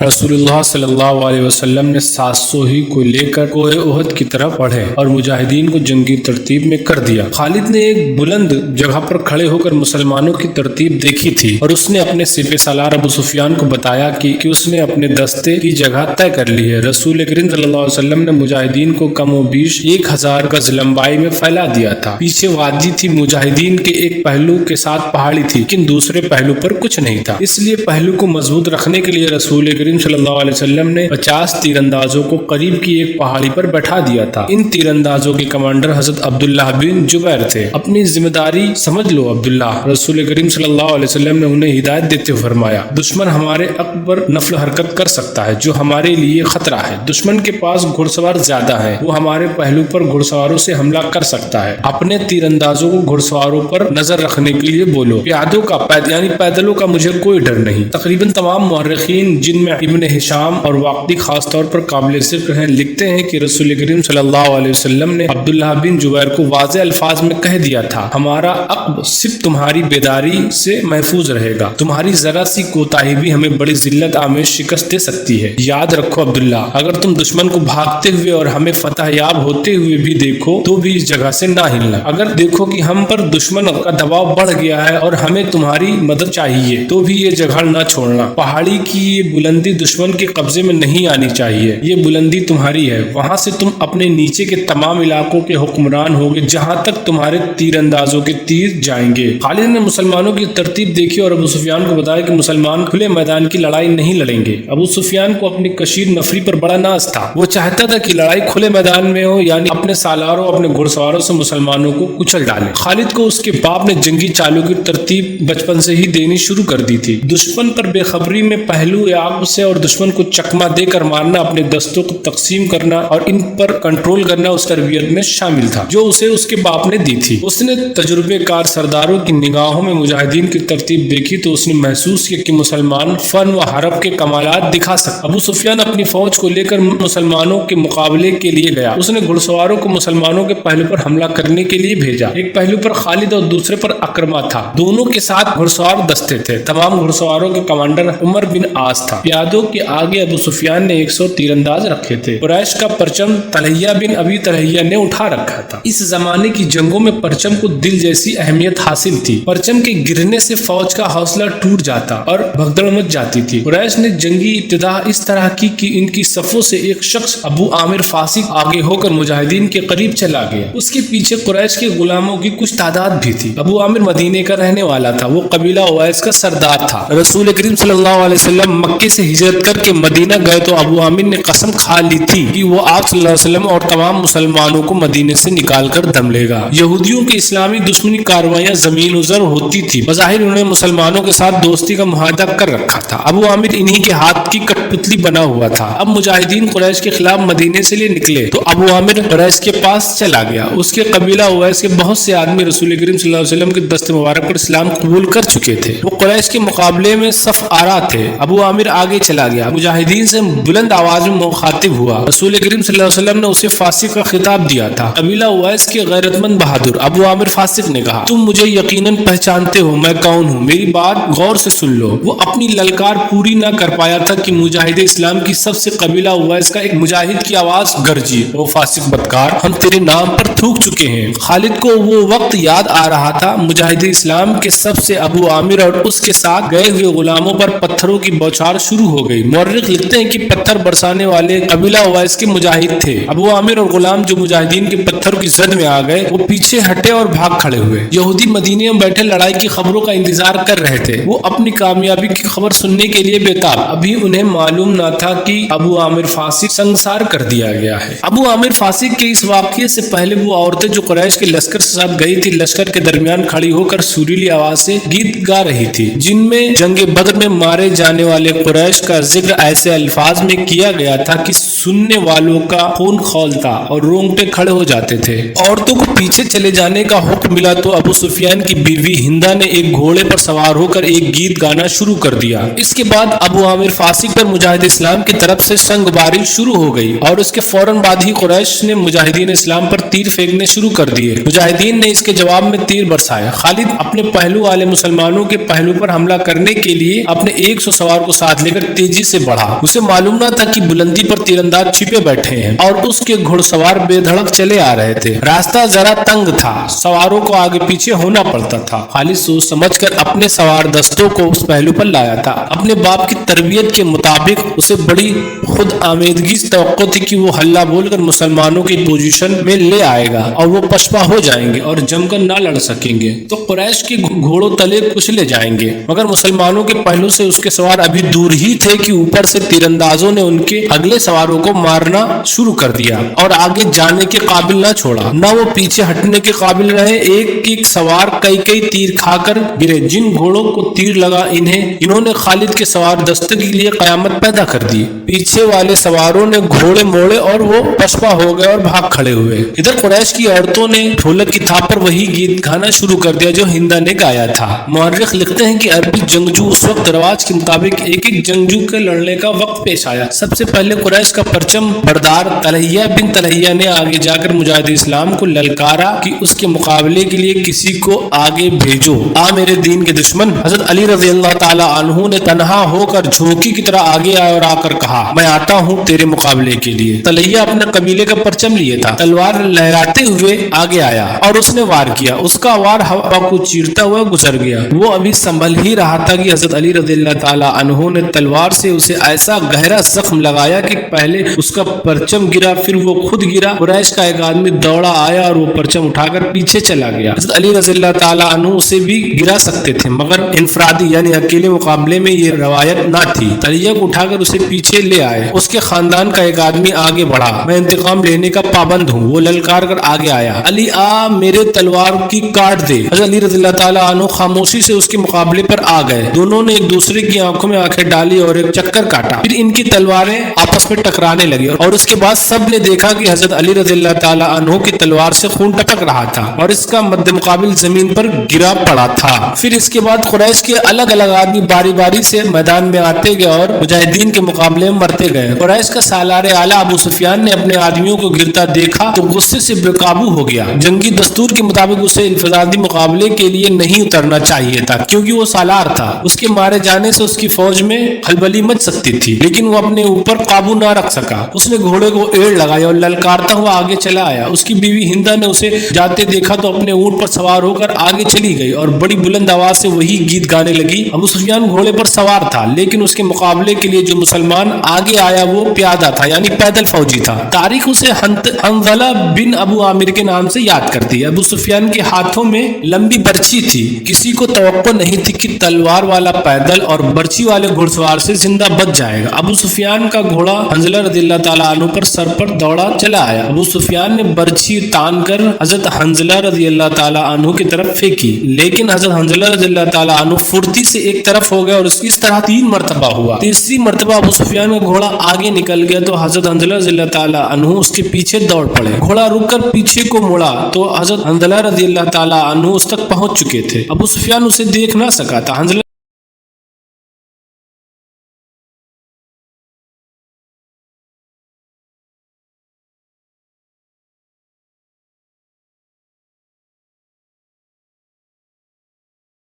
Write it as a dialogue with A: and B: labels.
A: रसूलुल्लाह सल्लल्लाहु अलैहि वसल्लम ने 700 ही को लेकर कोहे उहद की तरफ बढ़े और मुजाहिदीन को जंगी तरतीब में कर दिया। खालिद ने एक बुलंद जगह पर खड़े होकर मुसलमानों की तरतीब देखी थी और उसने अपने सिपह सालार अबू सुफियान को बताया कि उसने अपने दस्ते की जगह तय कर ली है। रसूल करीम सल्लल्लाहु अलैहि वसल्लम ने मुजाहिदीन को कमोबीश 1000 गज लंबाई में फैला दिया था। पीछे वादी थी, मुजाहिदीन के एक पहलू के साथ पहाड़ी थी, लेकिन दूसरे पहलू पर कुछ नहीं था। इसलिए पहलू को मजबूत रखने के लिए रसूल करीम सल्लल्लाहु अलैहि वसल्लम ने 50 तीरंदाजों को करीब की एक पहाड़ी पर बैठा दिया था। इन तीरंदाजों के कमांडर हजरत अब्दुल्लाह बिन जुबैर थे। अपनी जिम्मेदारी समझ लो अब्दुल्लाह, रसूल करीम सल्लल्लाहु अलैहि वसल्लम ने उन्हें हिदायत देते हुए फरमाया, दुश्मन हमारे अकबर नफल हरकत कर सकता है जो हमारे लिए खतरा है। दुश्मन के पास घुड़सवार ज्यादा है, वो हमारे पहलू पर घुड़सवारों से हमला कर सकता है। अपने तीरंदाजों को घुड़सवारों पर नजर रखने के लिए बोलो। प्यादों का यानी पैदलों का मुझे कोई डर नहीं। तकरीबन तमाम मुअर्रिखीन जिनमें इब्न हिशाम और वाक़दी खास तौर पर काबिल ज़िक्र हैं, लिखते हैं कि रसूल करीम सल्लल्लाहु अलैहि वसल्लम ने अब्दुल्लाह बिन जुबैर को वाज़े अल्फाज में कह दिया था, हमारा अक़ब सिर्फ तुम्हारी बेदारी से महफूज रहेगा। तुम्हारी जरा सी कोताही भी हमें बड़ी जिल्लत आमेज शिकस्त दे सकती है। याद रखो अब्दुल्ला, अगर तुम दुश्मन को भागते हुए और हमें फतह याब होते हुए भी देखो तो भी इस जगह से ना हिलना। अगर देखो कि हम पर दुश्मन का दबाव बढ़ गया है और हमें तुम्हारी मदद चाहिए तो भी ये जगह ना छोड़ना। पहाड़ी की ये बुलंदी दुश्मन के कब्जे में नहीं आनी चाहिए। ये बुलंदी तुम्हारी है, वहां से तुम अपने नीचे के तमाम इलाकों के हुक्मरान होगे जहां तक तुम्हारे तीरंदाजों के तीर जाएंगे। खालिद ने मुसलमानों की तरतीब देखी और अबू सुफियान को बताया कि मुसलमान खुले मैदान की लड़ाई नहीं लड़ेंगे। अबू सुफियान को अपनी कशीर नफरी पर बड़ा नाज था। वो चाहता था कि लड़ाई खुले मैदान में हो, यानी अपने सालारों अपने घुड़सवारों से मुसलमानों को कुचल डाले। खालिद को उसके बाप ने जंगी चालों की तरतीब बचपन से ही देनी शुरू कर दी थी। दुश्मन पर बेखबरी में पहलू आग से और दुश्मन को चकमा देकर मारना, अपने दस्तों को तकसीम करना और इन पर कंट्रोल करना उस तरबियत में शामिल था जो उसे उसके बाप ने दी थी। उसने तजुर्बेकार सरदारों की निगाहों में मुजाहिदीन की तरतीब देखी तो उसने महसूस किया कि मुसलमान फन व हरब के कमालात दिखा सकते। अबू सुफियान अपनी फौज को लेकर मुसलमानों के मुकाबले के लिए गया। उसने घुड़सवारों को मुसलमानों के पहलू पर हमला करने के लिए भेजा। एक पहलू पर खालिद और दूसरे पर अकरमा था। दोनों के साथ घुड़सवार दस्ते थे। तमाम घुड़सवारों के कमांडर उमर बिन आस था। प्यादों के आगे अबू सुफियान ने 100 तीरंदाज रखे थे। कुरैश का परचम तलहिया बिन अबी तलहिया ने उठा रखा था। इस जमाने की जंगों में परचम को दिल जैसी अहमियत हासिल थी। परचम के गिरने से फौज का हौसला टूट जाता और भगदड़ मच जाती थी। कुरैश ने जंगी इब्तिदा इस तरह की कि इनकी सफों से एक शख्स अबू आमिर फासिक आगे होकर मुजाहिदीन के करीब चला गया। उसके पीछे कुरैश के गुलामों की कुछ तादाद भी थी। अबू आमिर मदीने का रहने वाला था। वो कबीला उवैस का सरदार था। रसूल करीम सल्लल्लाहु अलैहि वसल्लम मक्के से हिजरत करके मदीना गए तो अबू आमिर ने कसम खा ली थी कि वो आप सल्लल्लाहु अलैहि वसल्लम और तमाम मुसलमानों को मदीने से निकाल कर दम लेगा। यहूदियों की इस्लामी दुश्मनी कार्रवाइयां जमीन उजर होती थी। बज़ाहिर उन्हें मुसलमानों के साथ दोस्ती का मुआहदा कर रखा था। अबू आमिर इन्हीं के हाथ की कठपुतली बना हुआ था। अब मुजाहिदीन कुरैश के खिलाफ मदीने से लिए निकले तो अबू आमिर कुरैश के पास चला गया। उसके कबीला उवैस के बहुत से आदमी रसूल करीम सल्लल्लाहु अलैहि वसल्लम के दस्ते मुबारक पर इस्लाम कबूल कर चुके थे। वो कुरैश के मुकाबले में सफ आरा थे। अबू आमिर आगे चला गया, मुजाहिदीन से बुलंद आवाज में मुखातिब हुआ। रसूल करीम सल्लल्लाहु अलैहि वसल्लम ने उसे फासिक का खिताब दिया था। कबीला उवैस के गैरतमंद बहादुर अबू आमिर फासिक ने कहा, तुम मुझे यकीनन पहचानते हो मैं कौन हूँ, मेरी बात गौर से सुन लो। वो अपनी ललकार पूरी न कर पाया था कि मुजाहिद इस्लाम की सबसे कबीला उवैस का एक मुजाहिद की आवाज गरजी, ओ फासिक बदकार, हम तेरे नाम पर थूक चुके हैं। खालिद को वो वक्त याद आ रहा था मुजाहिद इस्लाम के सबसे अबू आमिर और उसके साथ गए हुए गुलामों पर पत्थरों की बौछार शुरू हो गई। मुअर्रिख लिखते हैं कि पत्थर बरसाने वाले कबीला उवैस के मुजाहिद थे। अबू आमिर और गुलाम जो मुजाहिदीन के पत्थरों की जद में आ गए वो पीछे हटे और भाग खड़े हुए। यहूदी मदीने में बैठे लड़ाई की खबरों का इंतजार कर रहे थे। वो अपनी कामयाबी की खबर सुनने के लिए बेताब। अभी उन्हें मालूम न था कि अबू आमिर फासिक संसार कर दिया गया है। अबू आमिर फासिक के इस वाक़ये से पहले वो औरतें जो कुरैश के लश्कर से साथ गई थी लश्कर के दरमियान खड़ी होकर सुरीली आवाज से गीत गा रही थी जिनमें जंगे बदर में मारे जाने वाले कुरैश का जिक्र ऐसे अल्फाज में किया गया था कि सुनने वालों का खून खौलता और रोंगटे खड़े हो जाते थे। औरतों को पीछे चले जाने का हुक्म मिला तो अबू सुफियान की बीवी हिंदा ने एक घोड़े पर सवार होकर एक गीत गाना शुरू कर दिया। इसके बाद अबू आमिर फासिक पर मुजाहिद इस्लाम की तरफ से संगबारी शुरू हो गई और उसके फौरन बाद ही कुरैश ने मुजाहिदीन इस्लाम पर तीर फेंकने शुरू कर दिए। मुजाहिदीन ने इसके जवाब में तीर बरसाए। खालिद अपने पहलू वाले मुसलमानों के पहलू पर हमला करने के लिए अपने 100 सवार को साथ लेकर तेजी से बढ़ा। उसे मालूम न था कि बुलंदी पर तीरंदाज छिपे बैठे हैं और उसके घुड़सवार बेधड़क चले आ रहे थे। रास्ता जरा तंग था, सवारों को आगे पीछे होना पड़ता था। खालिद सोच समझकर अपने सवार दस्तों को उस पहलू पर लाया था। अपने बाप की तरबियत के मुताबिक उसे बड़ी खुद आमेदगी से तवक्को थी कि वो हल्ला बोलकर मुसलमानों की पोजीशन में ले आएगा और वो पछपा हो जाएंगे और जमकर ना लड़ सकेंगे तो कुरैश के घोड़ों तले कुचले जाएंगे। मगर मुसलमानों के पहलू से उसके सवार अभी दूर ही थे कि ऊपर से तीरंदाजों ने उनके अगले सवारों को मारना शुरू कर दिया और आगे जाने के काबिल न छोड़ा, न वो पीछे हटने के काबिल रहे। एक एक सवार कई कई तीर खाकर गिरे। जिन घोड़ों को तीर लगा इन्होंने खालिद के सवार दस्ते के लिए कयामत पैदा कर दी। पीछे वाले सवारों ने घोड़े मोड़े और वो पछपा हो गए और भाग खड़े हुए। इधर कुरैश की औरतों ने ढोलक की थाप पर वही गीत गाना शुरू कर दिया जो हिंदा ने गाया था। मुअर्रिख लिखते हैं कि अरबी जंगजू उस वक्त रवाज के मुताबिक एक एक जंगजू के लड़ने का वक्त पेश आया। सबसे पहले कुरैश का परचम बरदार तलहिया बिन तलहिया ने आगे जाकर मुजाहिद इस्लाम को ललकारा कि उसके मुकाबले के लिए किसी को आगे भेजो। आ मेरे दीन के दुश्मन। हजरत अली रज़ी अल्लाह ताला अन्हु ने तन्हा होकर झोंकी की तरह आगे आया और आकर कहा, मैं आता हूँ तेरे मुकाबले के लिए। तलहिया अपने कबीले का परचम लिए था। तलवार लहराते हुए आगे आया और उसने वार किया। उसका वार हवा को चीरता हुआ गुजर गया। वो अभी संभल ही रहा था कि हजरत अली रज़ियल्लाहु ताला अन्हु ने तलवार से उसे ऐसा गहरा जख्म लगाया कि पहले उसका परचम गिरा, फिर वो खुद गिरा। कुरैश का एक आदमी दौड़ा आया और वो परचम उठाकर पीछे चला गया। हजरत अली रज़ियल्लाहु ताला अन्हु उसे भी गिरा सकते थे, मगर इनफरादी यानी अकेले मुकाबले में ये रवायत ना थी। तलैया को उठाकर उसे पीछे ले आए। उसके खानदान का एक आदमी आगे बढ़ा, मैं इंतकाम लेने का पाबंद हूँ। वो ललकार कर आगे आया, अली आ मेरे तलवार की काट दे। हजरत अली रज़ियल्लाहु ताला अन्हु खामोशी से उसके मुकाबले पर आ गए। दोनों ने एक दूसरे की आंखों में आंखें डाली और एक चक्कर काटा। फिर इनकी तलवारें आपस में टकराने लगी और उसके बाद सब ने देखा कि हजरत अली रज़ियल्लाहु ताला अन्हु की तलवार से खून टपक रहा था और इसका मद्दे मुकाबिल जमीन पर गिरा पड़ा था। फिर इसके बाद कुरैश के अलग अलग आदमी बारी बारी से मैदान में आते गए और मुजाहिदीन के मुकाबले में मरते गए। कुरैश का सालार आला अबू सुफियान ने अपने आदमियों को गिरता देखा तो गुस्से से बेकाबू हो गया। जंगी दस्तूर के मुताबिक उसे इंफरादी मुकाबले के लिए नहीं उतरना चाहिए था क्योंकि वो सालार था। उसके मारे जाने से उसकी फौज में खलबली मच सकती थी, लेकिन वो अपने ऊपर काबू ना रख सका। उसने घोड़े को एड़ लगाया और ललकारता हुआ आगे चला आया। उसकी बीवी हिंदा ने उसे जाते देखा तो अपने ऊंट पर सवार होकर आगे चली गई और बड़ी बुलंद आवाज से वही गीत गाने लगी। अबू सुफियान घोड़े पर सवार था, लेकिन उसके मुकाबले के लिए जो मुसलमान आगे आया वो प्यादा था यानी पैदल फौजी था। तारीख उसे हंज़ला बिन अबू आमिर के नाम से याद करती है। अबू सुफियान के हाथों में लंबी बर्छी थी। किसी को तवक्को नहीं थी कि तलवार वाला पैदल और बर्छी वाले घुड़सवार से जिंदा बच जाएगा। अबू सुफियान का घोड़ा हंज़ला रज़ियल्लाहु ताला अन्हु पर सर पर दौड़ा चला आया। अबू सुफियान ने बर्छी तान कर हजरत हंज़ला रज़ियल्लाहु ताला अन्हु की तरफ फेंकी, लेकिन हजरत हंज़ला रज़ियल्लाहु ताला अन्हु फुर्ती से एक तरफ हो गया और इस तरह 3 मरतबा हुआ। तीसरी मरतबा अबू सुफियान का घोड़ा आगे निकल गया तो हजरत हंज़ला रज़ियल्लाहु ताला अन्हु उसके पीछे दौड़ पड़े। घोड़ा रुककर पीछे को मुड़ा तो हजरत हंज़ला रज़ियल्लाहु ताला अन्हु उस तक पहुंच चुके थे। अबू सुफियान उसे देख ना सका था। हंज़ला